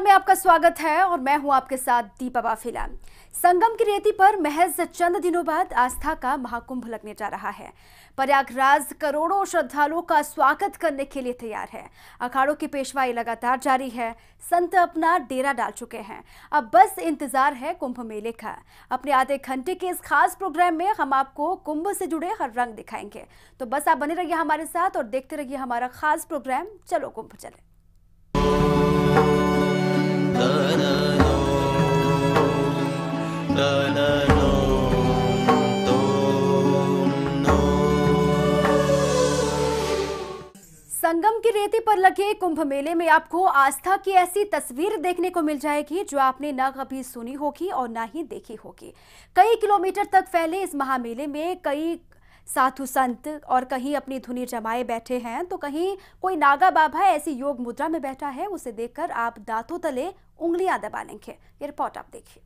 में आपका स्वागत है और मैं हूं आपके साथ दीपा बाफिला। संगम की रेती पर महज चंद दिनों बाद आस्था का महाकुंभ लगने जा रहा है। प्रयागराज करोड़ों श्रद्धालुओं का स्वागत करने के लिए तैयार है। अखाड़ों की पेशवाई लगातार जारी है। संत अपना डेरा डाल चुके हैं। अब बस इंतजार है कुंभ मेले का। अपने आधे घंटे के इस खास प्रोग्राम में हम आपको कुंभ से जुड़े हर रंग दिखाएंगे। तो बस आप बने रहिए हमारे साथ और देखते रहिए हमारा खास प्रोग्राम चलो कुंभ चले। संगम की रेती पर लगे कुंभ मेले में आपको आस्था की ऐसी तस्वीर देखने को मिल जाएगी जो आपने न कभी सुनी होगी और ना ही देखी होगी। कई किलोमीटर तक फैले इस महामेले में कई साधु संत और कहीं अपनी धुनी जमाए बैठे हैं तो कहीं कोई नागा बाबा ऐसी योग मुद्रा में बैठा है। उसे देखकर आप दांतों तले उंगलियां दबा लेंगे। ये रिपोर्ट आप देखिए।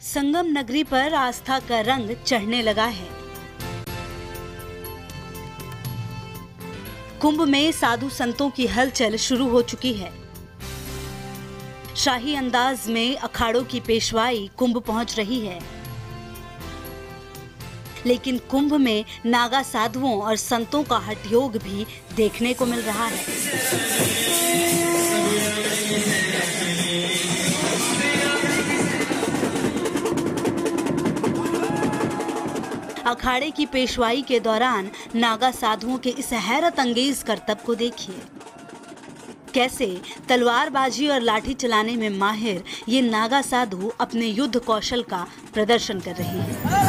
संगम नगरी पर आस्था का रंग चढ़ने लगा है। कुंभ में साधु संतों की हलचल शुरू हो चुकी है। शाही अंदाज में अखाड़ों की पेशवाई कुंभ पहुंच रही है। लेकिन कुंभ में नागा साधुओं और संतों का हठयोग भी देखने को मिल रहा है। अखाड़े की पेशवाई के दौरान नागा साधुओं के इस हैरत अंगेज करतब को देखिए। कैसे तलवारबाजी और लाठी चलाने में माहिर ये नागा साधु अपने युद्ध कौशल का प्रदर्शन कर रहे हैं।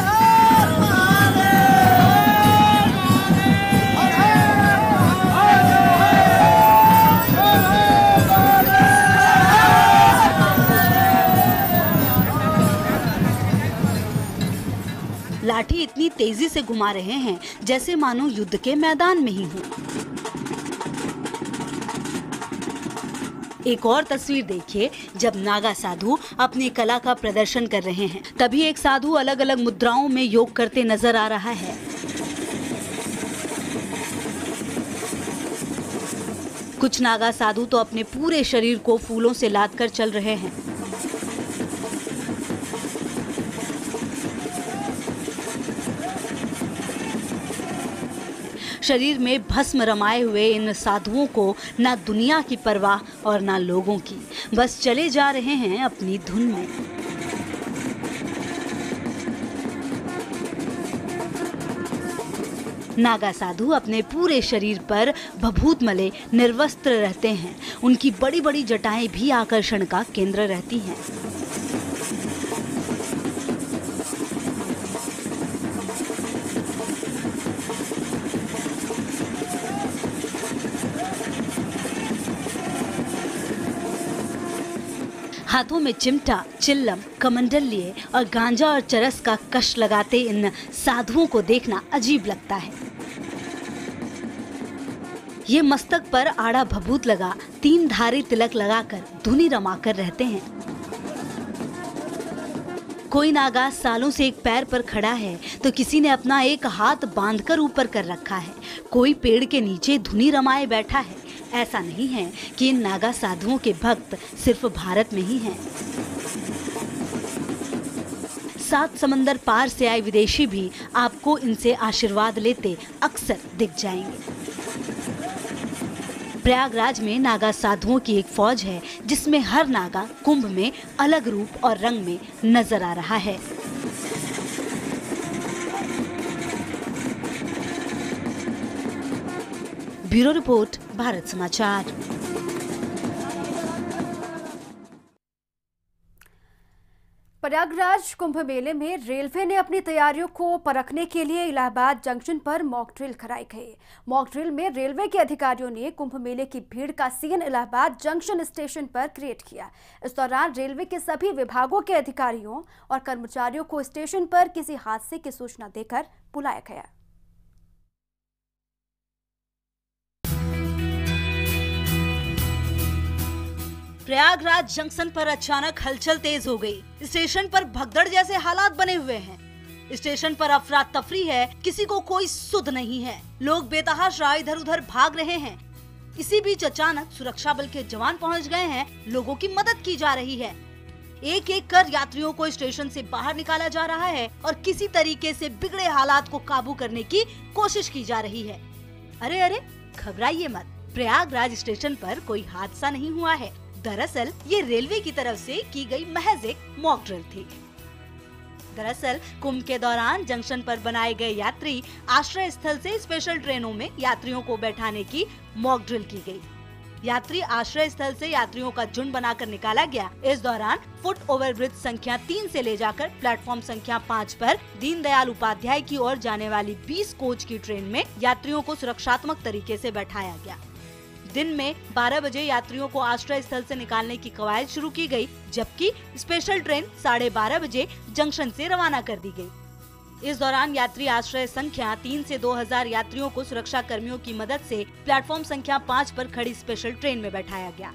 लाठी इतनी तेजी से घुमा रहे हैं जैसे मानो युद्ध के मैदान में ही हो। एक और तस्वीर देखिए जब नागा साधु अपनी कला का प्रदर्शन कर रहे हैं। तभी एक साधु अलग अलग मुद्राओं में योग करते नजर आ रहा है। कुछ नागा साधु तो अपने पूरे शरीर को फूलों से लादकर चल रहे हैं। शरीर में भस्म रमाए हुए इन साधुओं को ना दुनिया की परवाह और ना लोगों की, बस चले जा रहे हैं अपनी धुन में। नागा साधु अपने पूरे शरीर पर भभूत मले निर्वस्त्र रहते हैं। उनकी बड़ी बड़ी जटाएं भी आकर्षण का केंद्र रहती हैं। हाथों में चिमटा, चिल्लम, कमंडल लिए और गांजा और चरस का कश लगाते इन साधुओं को देखना अजीब लगता है। ये मस्तक पर आड़ा भभूत लगा 3 धारी तिलक लगाकर धुनी रमाकर रहते हैं। कोई नागा सालों से एक पैर पर खड़ा है तो किसी ने अपना एक हाथ बांधकर ऊपर कर रखा है। कोई पेड़ के नीचे धुनी रमाए बैठा है। ऐसा नहीं है कि इन नागा साधुओं के भक्त सिर्फ भारत में ही हैं। 7 समंदर पार से आए विदेशी भी आपको इनसे आशीर्वाद लेते अक्सर दिख जाएंगे। प्रयागराज में नागा साधुओं की एक फौज है जिसमें हर नागा कुंभ में अलग रूप और रंग में नजर आ रहा है। ब्यूरो रिपोर्ट, भारत समाचार। प्रयागराज कुंभ मेले में रेलवे ने अपनी तैयारियों को परखने के लिए इलाहाबाद जंक्शन पर मॉक ड्रिल कराई गई। मॉक ड्रिल में रेलवे के अधिकारियों ने कुंभ मेले की भीड़ का सीन इलाहाबाद जंक्शन स्टेशन पर क्रिएट किया। इस दौरान रेलवे के सभी विभागों के अधिकारियों और कर्मचारियों को स्टेशन पर किसी हादसे की सूचना देकर बुलाया गया। प्रयागराज जंक्शन पर अचानक हलचल तेज हो गई। स्टेशन पर भगदड़ जैसे हालात बने हुए हैं। स्टेशन पर अफरा तफरी है, किसी को कोई सुध नहीं है। लोग बेतहाशा इधर उधर भाग रहे हैं। इसी बीच अचानक सुरक्षा बल के जवान पहुंच गए हैं। लोगों की मदद की जा रही है। एक एक कर यात्रियों को स्टेशन से बाहर निकाला जा रहा है और किसी तरीके से बिगड़े हालात को काबू करने की कोशिश की जा रही है। अरे अरे, घबराइए मत, प्रयागराज स्टेशन पर कोई हादसा नहीं हुआ है। दरअसल ये रेलवे की तरफ से की गई महज एक मॉक ड्रिल थी। दरअसल कुंभ के दौरान जंक्शन पर बनाए गए यात्री आश्रय स्थल से स्पेशल ट्रेनों में यात्रियों को बैठाने की मॉक ड्रिल की गई। यात्री आश्रय स्थल से यात्रियों का झुंड बनाकर निकाला गया। इस दौरान फुट ओवरब्रिज संख्या 3 से ले जाकर प्लेटफॉर्म संख्या 5 पर दीनदयाल उपाध्याय की ओर जाने वाली 20 कोच की ट्रेन में यात्रियों को सुरक्षात्मक तरीके से बैठाया गया। दिन में 12 बजे यात्रियों को आश्रय स्थल से निकालने की कवायद शुरू की गई, जबकि स्पेशल ट्रेन 12:30 बजे जंक्शन से रवाना कर दी गई। इस दौरान यात्री आश्रय संख्या 3 से 2000 यात्रियों को सुरक्षा कर्मियों की मदद से प्लेटफॉर्म संख्या 5 पर खड़ी स्पेशल ट्रेन में बैठाया गया।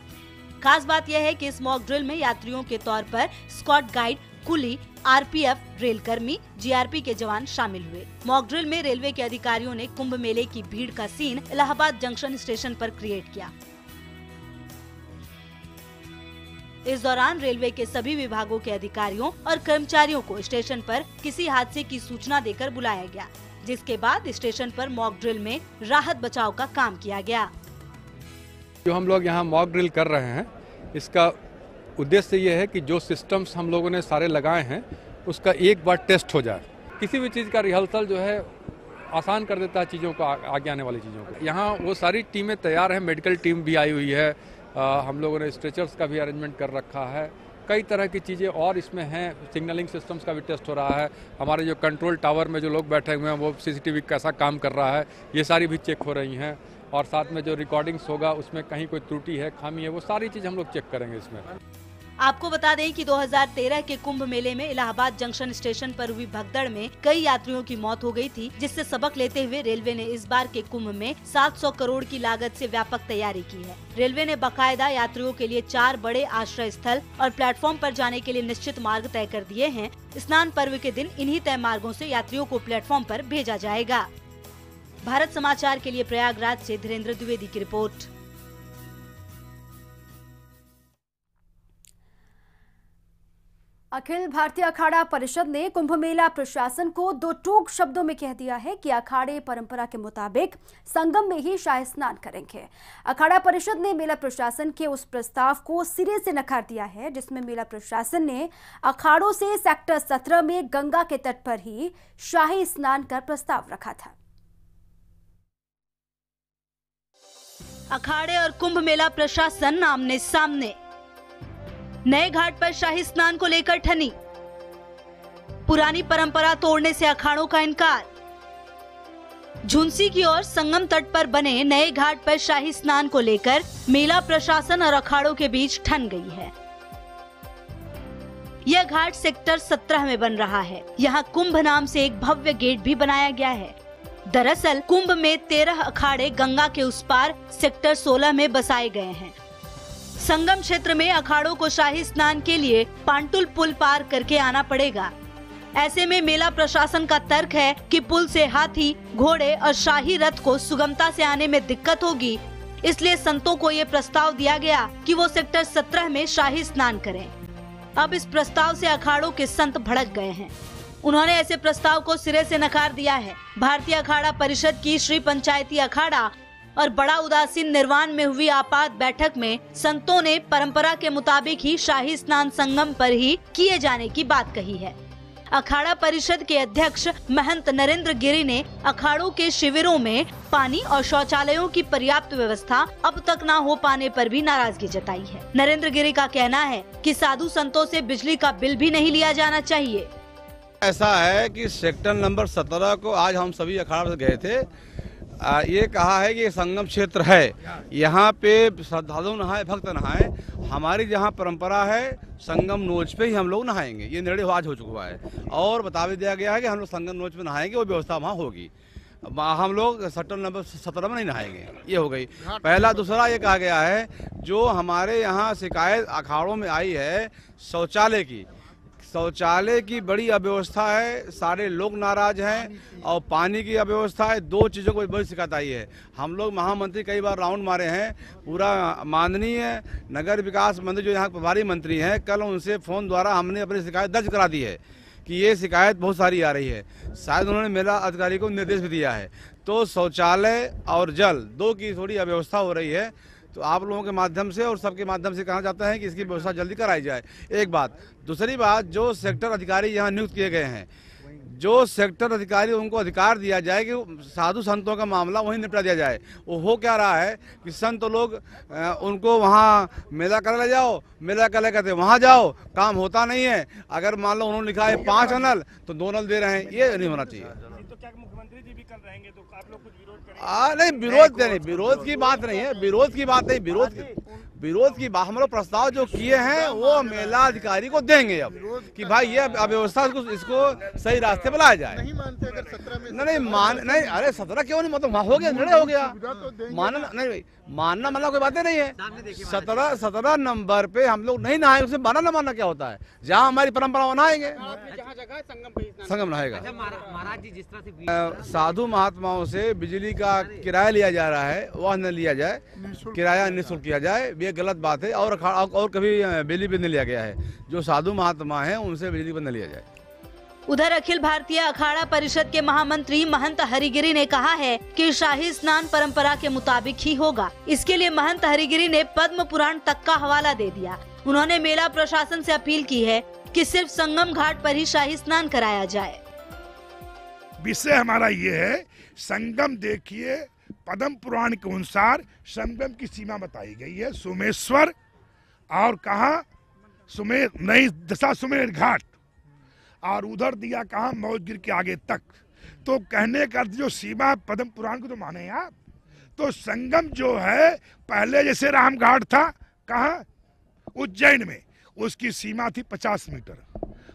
खास बात यह है कि इस मॉक ड्रिल में यात्रियों के तौर पर स्कॉट गाइड, कुली, आरपीएफ, रेल कर्मी, जीआरपी के जवान शामिल हुए। मॉक ड्रिल में रेलवे के अधिकारियों ने कुंभ मेले की भीड़ का सीन इलाहाबाद जंक्शन स्टेशन पर क्रिएट किया। इस दौरान रेलवे के सभी विभागों के अधिकारियों और कर्मचारियों को स्टेशन पर किसी हादसे की सूचना देकर बुलाया गया, जिसके बाद स्टेशन पर मॉक ड्रिल में राहत बचाव का काम किया गया। जो हम लोग यहाँ मॉक ड्रिल कर रहे हैं, इसका उद्देश्य ये है कि जो सिस्टम्स हम लोगों ने सारे लगाए हैं उसका एक बार टेस्ट हो जाए। किसी भी चीज़ का रिहर्सल जो है आसान कर देता है चीज़ों को, आगे आने वाली चीज़ों को। यहाँ वो सारी टीमें तैयार हैं, मेडिकल टीम भी आई हुई है। हम लोगों ने स्ट्रेचर्स का भी अरेंजमेंट कर रखा है। कई तरह की चीज़ें और इसमें हैं। सिग्नलिंग सिस्टम्स का भी टेस्ट हो रहा है। हमारे जो कंट्रोल टावर में जो लोग बैठे हुए हैं वो सीसीटीवी कैसा काम कर रहा है, ये सारी भी चेक हो रही हैं। और साथ में जो रिकॉर्डिंग्स होगा उसमें कहीं कोई त्रुटि है, खामी है, वो सारी चीज़ हम लोग चेक करेंगे इसमें। आपको बता दें कि 2013 के कुंभ मेले में इलाहाबाद जंक्शन स्टेशन पर हुई भगदड़ में कई यात्रियों की मौत हो गई थी, जिससे सबक लेते हुए रेलवे ने इस बार के कुंभ में 700 करोड़ की लागत से व्यापक तैयारी की है। रेलवे ने बाकायदा यात्रियों के लिए 4 बड़े आश्रय स्थल और प्लेटफॉर्म पर जाने के लिए निश्चित मार्ग तय कर दिए हैं। स्नान पर्व के दिन इन्हीं तय मार्गों से यात्रियों को प्लेटफॉर्म पर भेजा जाएगा। भारत समाचार के लिए प्रयागराज से धीरेन्द्र द्विवेदी की रिपोर्ट। अखिल भारतीय अखाड़ा परिषद ने कुंभ मेला प्रशासन को 2 टूक शब्दों में कह दिया है कि अखाड़े परंपरा के मुताबिक संगम में ही शाही स्नान करेंगे। अखाड़ा परिषद ने मेला प्रशासन के उस प्रस्ताव को सिरे से नकार दिया है, जिसमें मेला प्रशासन ने अखाड़ों से सेक्टर 17 में गंगा के तट पर ही शाही स्नान का प्रस्ताव रखा था। अखाड़े और कुंभ मेला प्रशासन आमने सामने। नए घाट पर शाही स्नान को लेकर ठनी। पुरानी परंपरा तोड़ने से अखाड़ों का इनकार। झुंसी की ओर संगम तट पर बने नए घाट पर शाही स्नान को लेकर मेला प्रशासन और अखाड़ों के बीच ठन गई है। यह घाट सेक्टर 17 में बन रहा है। यहाँ कुंभ नाम से एक भव्य गेट भी बनाया गया है। दरअसल कुंभ में 13 अखाड़े गंगा के उस पार सेक्टर 16 में बसाए गए हैं। संगम क्षेत्र में अखाड़ों को शाही स्नान के लिए पांटुल पुल पार करके आना पड़ेगा। ऐसे में मेला प्रशासन का तर्क है कि पुल से हाथी, घोड़े और शाही रथ को सुगमता से आने में दिक्कत होगी, इसलिए संतों को ये प्रस्ताव दिया गया कि वो सेक्टर 17 में शाही स्नान करें। अब इस प्रस्ताव से अखाड़ों के संत भड़क गए हैं। उन्होंने ऐसे प्रस्ताव को सिरे से नकार दिया है। भारतीय अखाड़ा परिषद की श्री पंचायती अखाड़ा और बड़ा उदासीन निर्वाण में हुई आपात बैठक में संतों ने परंपरा के मुताबिक ही शाही स्नान संगम पर ही किए जाने की बात कही है। अखाड़ा परिषद के अध्यक्ष महंत नरेंद्र गिरी ने अखाड़ों के शिविरों में पानी और शौचालयों की पर्याप्त व्यवस्था अब तक न हो पाने पर भी नाराजगी जताई है। नरेंद्र गिरी का कहना है कि साधु संतों से बिजली का बिल भी नहीं लिया जाना चाहिए। ऐसा है कि सेक्टर नंबर 17 को आज हम सभी अखाड़ा से गए थे। ये कहा है कि संगम क्षेत्र है, यहाँ पे श्रद्धालु नहाए, भक्त नहाए। हमारी जहाँ परंपरा है संगम नोच पे ही हम लोग नहाएंगे, ये निर्णय आज हो चुका है और बता भी दिया गया है कि हम लोग संगम नोच पे नहाएंगे, वो व्यवस्था वहाँ होगी। हम लोग सेक्टर नंबर 17 में नहीं नहाएंगे। ये हो गई पहला। दूसरा ये कहा गया है जो हमारे यहाँ शिकायत अखाड़ों में आई है शौचालय की बड़ी अव्यवस्था है, सारे लोग नाराज हैं और पानी की अव्यवस्था है। दो चीज़ों को बड़ी शिकायत आई है। हम लोग महामंत्री कई बार राउंड मारे हैं, पूरा माननीय नगर विकास मंत्री जो यहाँ प्रभारी मंत्री हैं, कल उनसे फ़ोन द्वारा हमने अपनी शिकायत दर्ज करा दी है कि ये शिकायत बहुत सारी आ रही है। शायद उन्होंने मेला अधिकारी को निर्देश भी दिया है। तो शौचालय और जल दो की थोड़ी अव्यवस्था हो रही है, तो आप लोगों के माध्यम से और सबके माध्यम से कहना चाहता है कि इसकी व्यवस्था जल्दी कराई जाए। एक बात। दूसरी बात, जो सेक्टर अधिकारी यहाँ नियुक्त किए गए हैं, जो सेक्टर अधिकारी उनको अधिकार दिया जाए कि साधु संतों का मामला वहीं निपटा दिया जाए। वो हो क्या रहा है कि संत लोग उनको वहाँ मेला कर ले जाओ, मेला कर ले कहते वहाँ जाओ, काम होता नहीं है। अगर मान लो उन्होंने लिखा है 5 नल तो 2 नल दे रहे हैं, ये नहीं होना चाहिए। तो क्या मुख्यमंत्री जी भी कल रहेंगे तो आप लोग कुछ विरोध करेंगे? नहीं, विरोध की बात नहीं है, विरोध की बात हम लोग प्रस्ताव जो किए हैं वो मेला अधिकारी को देंगे अब कि भाई ये अव्यवस्था इसको सही रास्ते पर लाया जाए। नहीं मानते अगर 17 में नहीं, अरे 17 क्यों नहीं, मतलब हो गया, निर्णय हो गया। मानना कोई बातें नहीं है। 17 नंबर पे हम लोग नहीं नहाए, उसे मानना न मानना क्या होता है। जहाँ हमारी परंपरा नहाएंगे, संगम नहाएगा। महाराज जी जिस तरह से साधु महात्माओं से बिजली का किराया लिया जा रहा है, वह न लिया जाए, किराया निःशुल्क किया जाए, ये गलत बात है। और कभी बिजली बिल नहीं लिया गया है। जो साधु महात्मा हैं उनसे बिजली बिल न लिया जाए। उधर अखिल भारतीय अखाड़ा परिषद के महामंत्री महंत हरिगिरी ने कहा है कि शाही स्नान परंपरा के मुताबिक ही होगा। इसके लिए महंत हरिगिरी ने पद्म पुराण तक का हवाला दे दिया। उन्होंने मेला प्रशासन से अपील की है कि सिर्फ संगम घाट पर ही शाही स्नान कराया जाए। विषय हमारा ये है, संगम देखिए, पद्म पुराण के अनुसार संगम की सीमा बताई गई है, सोमेश्वर और कहा नई दशा सुमेर घाट, और उधर दिया कहा मौजगिर के आगे तक। तो कहने का जो सीमा है पद्म पुराण को तो माने आप। तो संगम जो है पहले जैसे राम घाट था कहाँ उज्जैन में, उसकी सीमा थी 50 मीटर,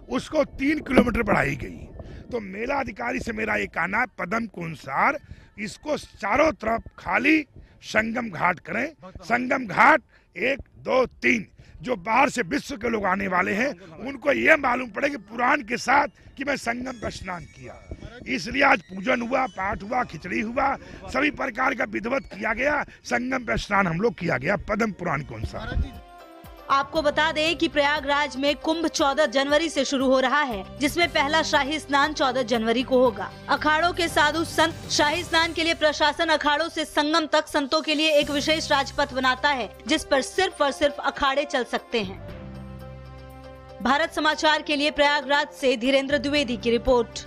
उसको 3 किलोमीटर बढ़ाई गई। तो मेला अधिकारी से मेरा ये कहना है पद्म के अनुसार इसको चारों तरफ खाली संगम घाट करें। संगम घाट 1, 2, 3 जो बाहर से विश्व के लोग आने वाले हैं उनको ये मालूम पड़े कि पुराण के साथ कि मैं संगम का स्नान किया। इसलिए आज पूजन हुआ, पाठ हुआ, खिचड़ी हुआ, सभी प्रकार का विधिवत किया गया, संगम का स्नान हम लोग किया गया पद्म पुराण के अनुसार। आपको बता दें कि प्रयागराज में कुंभ 14 जनवरी से शुरू हो रहा है, जिसमें पहला शाही स्नान 14 जनवरी को होगा। अखाड़ों के साधु संत शाही स्नान के लिए प्रशासन अखाड़ों से संगम तक संतों के लिए एक विशेष राजपथ बनाता है, जिस पर सिर्फ और सिर्फ अखाड़े चल सकते हैं। भारत समाचार के लिए प्रयागराज से धीरेन्द्र द्विवेदी की रिपोर्ट।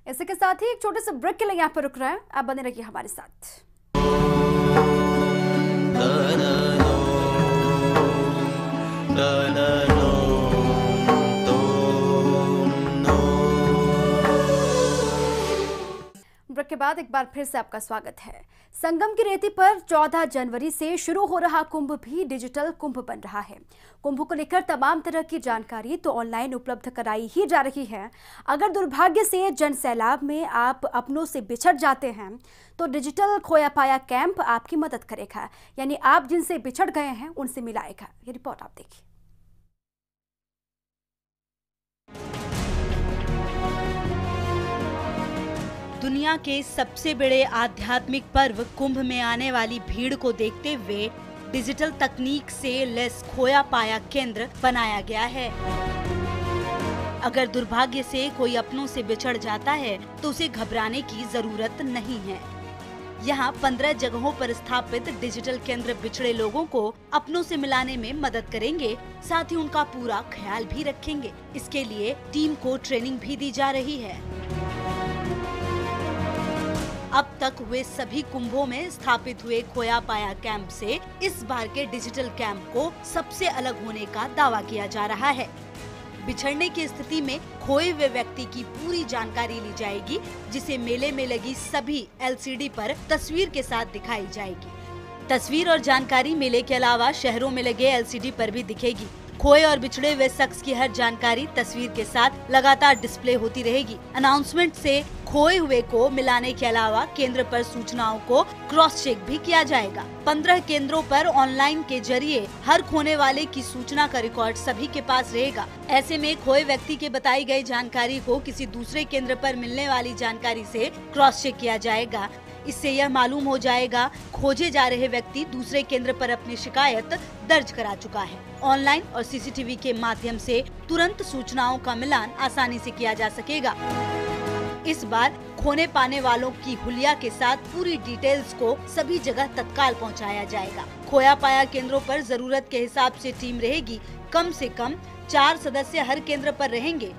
इसी के साथ ही एक छोटे से ब्रेक के लिए यहाँ पर रुक रहे हैं, आप बने रहिए हमारे साथ। ब्रेक के बाद एक बार फिर से आपका स्वागत है। संगम की रेती पर 14 जनवरी से शुरू हो रहा कुंभ भी डिजिटल कुंभ बन रहा है। कुंभ को लेकर तमाम तरह की जानकारी तो ऑनलाइन उपलब्ध कराई ही जा रही है। अगर दुर्भाग्य से जन सैलाब में आप अपनों से बिछड़ जाते हैं तो डिजिटल खोया पाया कैंप आपकी मदद करेगा, यानी आप जिनसे बिछड़ गए हैं उनसे मिलाएगा। ये रिपोर्ट आप देखिए। दुनिया के सबसे बड़े आध्यात्मिक पर्व कुंभ में आने वाली भीड़ को देखते हुए डिजिटल तकनीक से लैस खोया पाया केंद्र बनाया गया है। अगर दुर्भाग्य से कोई अपनों से बिछड़ जाता है तो उसे घबराने की जरूरत नहीं है। यहाँ 15 जगहों पर स्थापित डिजिटल केंद्र बिछड़े लोगों को अपनों से मिलाने में मदद करेंगे, साथ ही उनका पूरा ख्याल भी रखेंगे। इसके लिए टीम को ट्रेनिंग भी दी जा रही है। अब तक हुए सभी कुंभों में स्थापित हुए खोया पाया कैंप से इस बार के डिजिटल कैंप को सबसे अलग होने का दावा किया जा रहा है। बिछड़ने की स्थिति में खोए हुए व्यक्ति की पूरी जानकारी ली जाएगी, जिसे मेले में लगी सभी LCD पर तस्वीर के साथ दिखाई जाएगी। तस्वीर और जानकारी मेले के अलावा शहरों में लगे LCD पर भी दिखेगी। खोए और बिछड़े हुए शख्स की हर जानकारी तस्वीर के साथ लगातार डिस्प्ले होती रहेगी। अनाउंसमेंट से खोए हुए को मिलाने के अलावा केंद्र पर सूचनाओं को क्रॉस चेक भी किया जाएगा। 15 केंद्रों पर ऑनलाइन के जरिए हर खोने वाले की सूचना का रिकॉर्ड सभी के पास रहेगा। ऐसे में खोए व्यक्ति के बताई गई जानकारी को किसी दूसरे केंद्र पर मिलने वाली जानकारी से क्रॉस चेक किया जाएगा। इससे यह मालूम हो जाएगा खोजे जा रहे व्यक्ति दूसरे केंद्र पर अपनी शिकायत दर्ज करा चुका है। ऑनलाइन और सीसीटीवी के माध्यम से तुरंत सूचनाओं का मिलान आसानी से किया जा सकेगा। इस बार खोने पाने वालों की हुलिया के साथ पूरी डिटेल्स को सभी जगह तत्काल पहुंचाया जाएगा। खोया पाया केंद्रों पर जरूरत के हिसाब से टीम रहेगी। कम से कम 4 सदस्य हर केंद्र पर रहेंगे,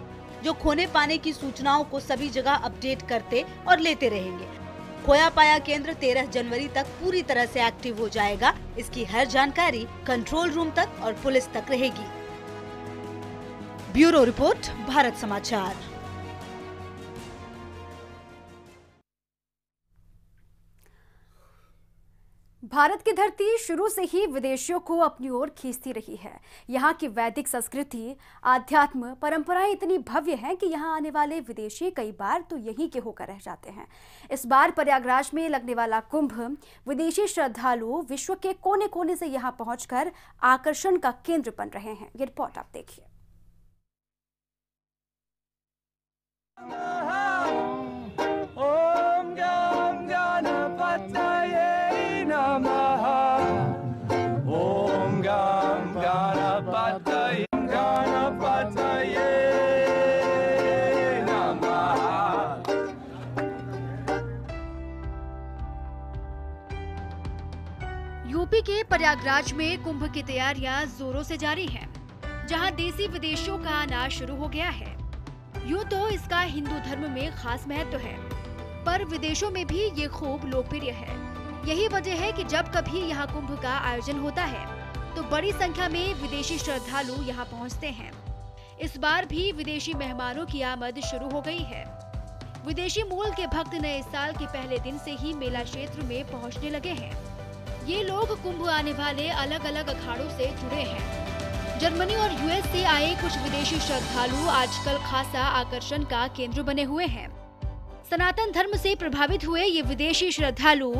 जो खोने पाने की सूचनाओं को सभी जगह अपडेट करते और लेते रहेंगे। खोया पाया केंद्र 13 जनवरी तक पूरी तरह से एक्टिव हो जाएगा। इसकी हर जानकारी कंट्रोल रूम तक और पुलिस तक रहेगी। ब्यूरो रिपोर्ट, भारत समाचार। भारत की धरती शुरू से ही विदेशियों को अपनी ओर खींचती रही है। यहाँ की वैदिक संस्कृति, आध्यात्म, परंपराएं इतनी भव्य हैं कि यहाँ आने वाले विदेशी कई बार तो यहीं के होकर रह जाते हैं। इस बार प्रयागराज में लगने वाला कुंभ विदेशी श्रद्धालु विश्व के कोने कोने से यहाँ पहुंचकर आकर्षण का केंद्र बन रहे हैं। ये रिपोर्ट आप देखिए। यूपी के प्रयागराज में कुंभ की तैयारियां जोरों से जारी हैं, जहां देसी विदेशियों का आना शुरू हो गया है। यूं तो इसका हिंदू धर्म में खास महत्व है, पर विदेशों में भी ये खूब लोकप्रिय है। यही वजह है कि जब कभी यहाँ कुंभ का आयोजन होता है तो बड़ी संख्या में विदेशी श्रद्धालु यहाँ पहुँचते हैं। इस बार भी विदेशी मेहमानों की आमद शुरू हो गई है। विदेशी मूल के भक्त नए साल के पहले दिन से ही मेला क्षेत्र में पहुँचने लगे हैं। ये लोग कुंभ आने वाले अलग अलग अखाड़ों से जुड़े हैं। जर्मनी और यूएस से आए कुछ विदेशी श्रद्धालु आजकल खासा आकर्षण का केंद्र बने हुए हैं। सनातन धर्म से प्रभावित हुए ये विदेशी श्रद्धालु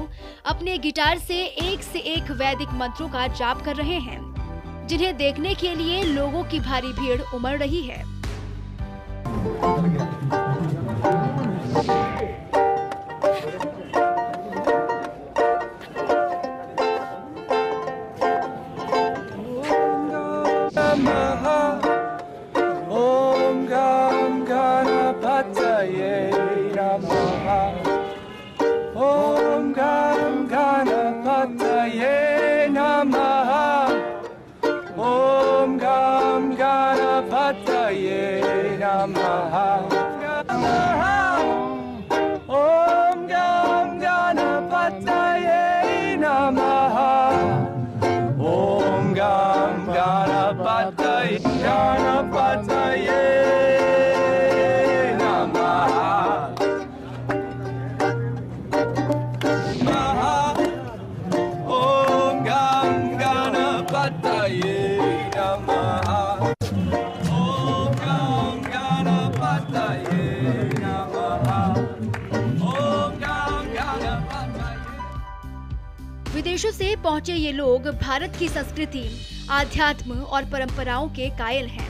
अपने गिटार से एक वैदिक मंत्रों का जाप कर रहे हैं, जिन्हें देखने के लिए लोगों की भारी भीड़ उमड़ रही है। विदेशों से पहुंचे ये लोग भारत की संस्कृति, आध्यात्म और परंपराओं के कायल हैं।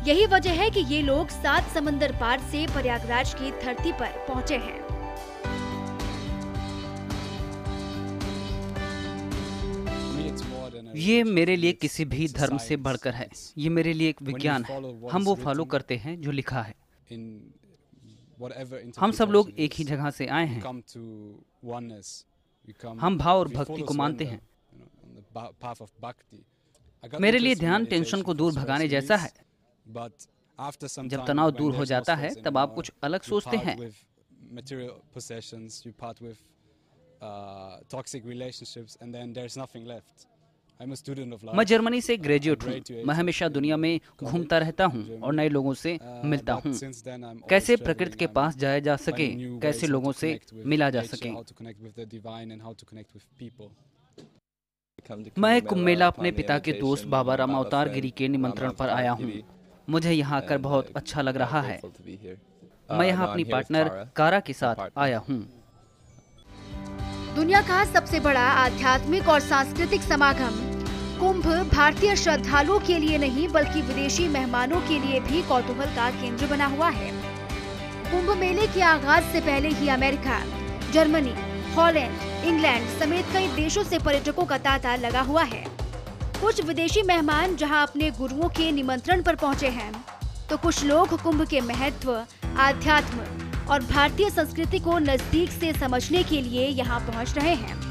यही वजह है कि ये लोग 7 समंदर पार से प्रयागराज की धरती पर पहुंचे हैं। ये मेरे लिए किसी भी धर्म से बढ़कर है। ये मेरे लिए एक विज्ञान है। हम वो फॉलो करते हैं जो लिखा है। हम सब लोग एक ही जगह से आए हैं। हम भाव और भक्ति को मानते हैं। मेरे लिए ध्यान टेंशन को दूर भगाने जैसा है। जब तनाव दूर हो जाता है तब आप कुछ अलग सोचते हैं। मैं जर्मनी से ग्रेजुएट हूँ। मैं हमेशा दुनिया में घूमता रहता हूँ और नए लोगों से मिलता हूँ। कैसे प्रकृति के पास जाया जा सके, कैसे लोगों से मिला जा सके। मैं कुंभ मेला अपने पिता के दोस्त बाबा राम अवतार गिरी के निमंत्रण पर आया हूँ। मुझे यहाँ आकर बहुत अच्छा लग रहा है। मैं यहाँ अपनी पार्टनर कारा के साथ आया हूँ। दुनिया का सबसे बड़ा आध्यात्मिक और सांस्कृतिक समागम कुंभ भारतीय श्रद्धालुओं के लिए नहीं बल्कि विदेशी मेहमानों के लिए भी कौतूहल का केंद्र बना हुआ है। कुंभ मेले के आगाज से पहले ही अमेरिका, जर्मनी, हॉलैंड, इंग्लैंड समेत कई देशों से पर्यटकों का तांता लगा हुआ है। कुछ विदेशी मेहमान जहां अपने गुरुओं के निमंत्रण पर पहुंचे हैं, तो कुछ लोग कुंभ के महत्व, आध्यात्म और भारतीय संस्कृति को नजदीक से समझने के लिए यहां पहुंच रहे हैं।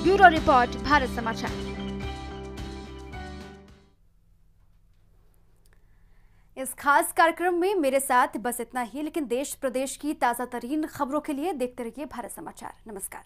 ब्यूरो रिपोर्ट, भारत समाचार। इस खास कार्यक्रम में मेरे साथ बस इतना ही, लेकिन देश प्रदेश की ताजा तरीन खबरों के लिए देखते रहिए भारत समाचार। नमस्कार।